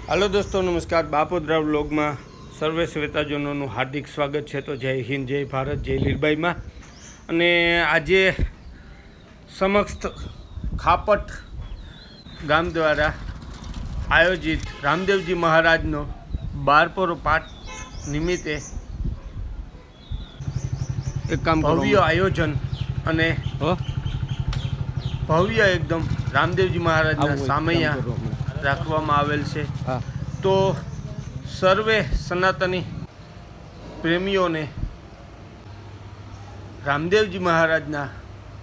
Hello दोस्तों नमस्कार। बापोद्रा व्लॉगમાં સર્વે શ્વેતાજનોનું હાર્દિક સ્વાગત છે। તો જય હિન્દ, જય ભારત, જય લીરબાઈમાં। અને આજે સમક્ષ ખાપટ ગામ દ્વારા આયોજિત રામદેવજી મહારાજનો 12 પાઠ નિમિત્તે એક ભવ્ય આયોજન અને ભવ્ય એકદમ રામદેવજી મહારાજના સામૈયા રાખવામાં આવેલ છે। તો સર્વે સનાતની પ્રેમીઓને રામદેવજી મહારાજના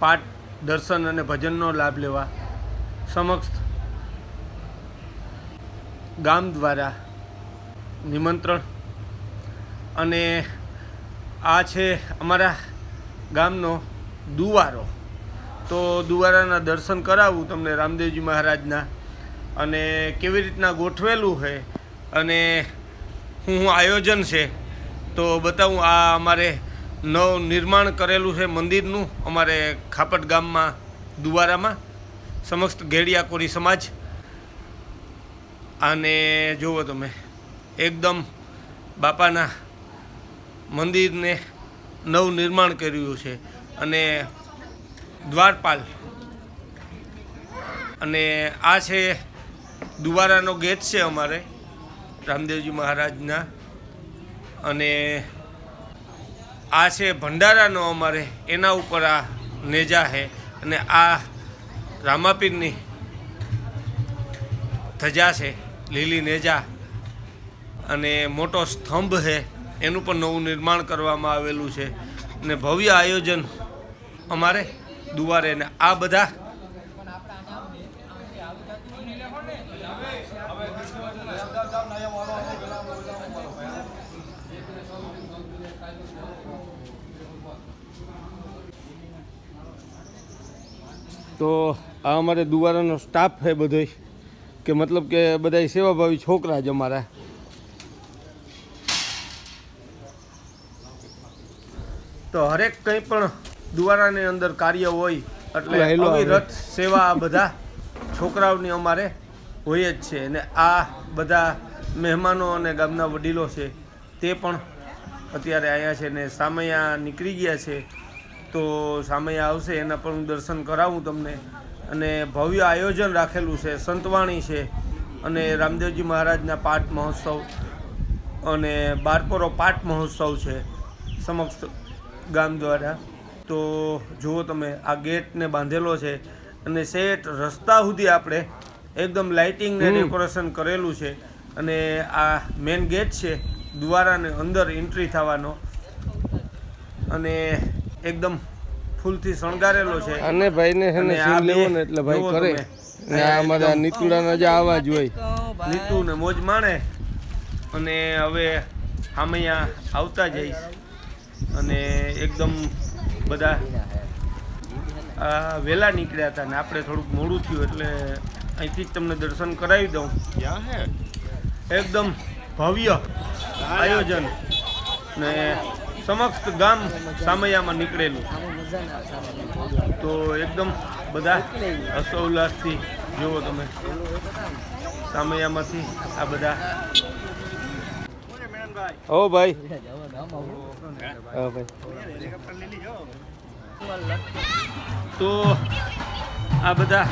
પાઠ દર્શન અને ભજનનો લાભ લેવા સમક્ષ ગામ દ્વારા નિમંત્રણ। અને આ છે અમારા ગામનો દુવારો। તો દુવારાના દર્શન કરાવું તમને રામદેવજી મહારાજના, અને કેવી રીતના ગોઠવેલું છે અને શું આયોજન છે તો બતાવું। આ અમારે નવ નિર્માણ કરેલું છે મંદિરનું અમારે ખાપટ ગામમાં દુવારામાં સમસ્ત ઘેડિયા કોરી સમાજ। અને જુઓ તમે એકદમ બાપાના મંદિરને નવ નિર્માણ કર્યું છે અને દ્વારપાલ। અને આ છે દુવારાનો ગેટ છે અમારે રામદેવજી મહારાજના, અને આ છે ભંડારાનો અમારે એના ઉપર આ નેજા છે, અને આ રામાપીરની ધજા છે, લીલી નેજા, અને મોટો સ્તંભ છે એનું પણ નવું નિર્માણ કરવામાં આવેલું છે, અને ભવ્ય આયોજન અમારે દુવારે। ને આ બધા તો આ અમારે દુવારાનો સ્ટાફ છે બધો, કે મતલબ કે બધા સેવાભાવી છોકરા જ અમારા। તો હરેક કંઈ પણ દુવારાની અંદર કાર્ય હોય એટલે અવિરત સેવા આ બધા છોકરાઓની અમારે હોય જ છે। અને આ બધા મહેમાનો અને ગામના વડીલો છે તે પણ અત્યારે આવ્યા છે, ને સામૈયા નીકળી ગયા છે। તો સામૈયા આવશે એના પણ હું દર્શન કરાવું તમને। અને ભવ્ય આયોજન રાખેલું છે, સંતવાણી છે, અને રામદેવજી મહારાજના પાઠ મહોત્સવ અને 12 પાઠ મહોત્સવ છે સમક્ષ ગામ દ્વારા। તો જુઓ તમે આ ગેટને બાંધેલો છે, અને સેટ રસ્તા સુધી આપણે એકદમ લાઇટિંગ ને ડેકોરેશન કરેલું છે, અને આ મેન ગેટ છે દ્વારાને અંદર એન્ટ્રી થવાનો, અને એકદમ ફૂલથી શણગારેલો છે। અને ભાઈને છે ને સીન લેવો ને એટલે ભાઈ કરે, ને આ અમારા નીતુડાના જે આવાજ હોય નીતુ ને મોજ માણે। અને હવે સામૈયા આવતા જઈશ, અને એકદમ બધા વહેલા નીકળ્યા હતા ને આપણે થોડુંક મોડું થયું એટલે અહીંથી જ તમને દર્શન કરાવી દઉં। એકદમ ભવ્ય આયોજન ને સમસ્ત ગામ સામૈયામાં નીકળેલું। તો એકદમ બધા હર્ષોલ્લાસથી જુઓ તમે સામૈયામાંથી આ બધા। ઓ ભાઈ તો આ બધા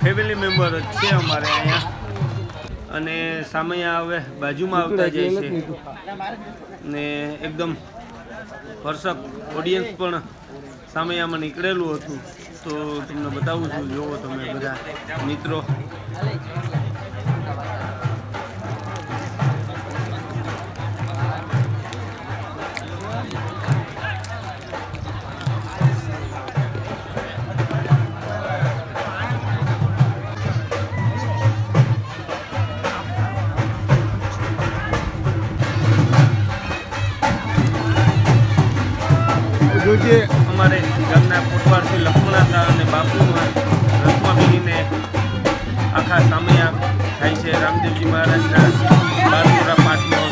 ફેમિલી મેમ્બર જ છે અમારે અહીંયા, અને સામૈયા હવે બાજુમાં આવતા જાય છે, ને એકદમ ભરસક ઓડિયન્સ પણ સામૈયામાં નીકળેલું હતું। તો તમને બતાવું છું, જુઓ તમે બધા મિત્રો। જોજે અમારે ગામના કોટવારથી લક્ષ્મણાતા અને બાપુમાં રથમાં બેસીને આખા સામૈયા થાય છે રામદેવજી મહારાજના 12 પાઠનો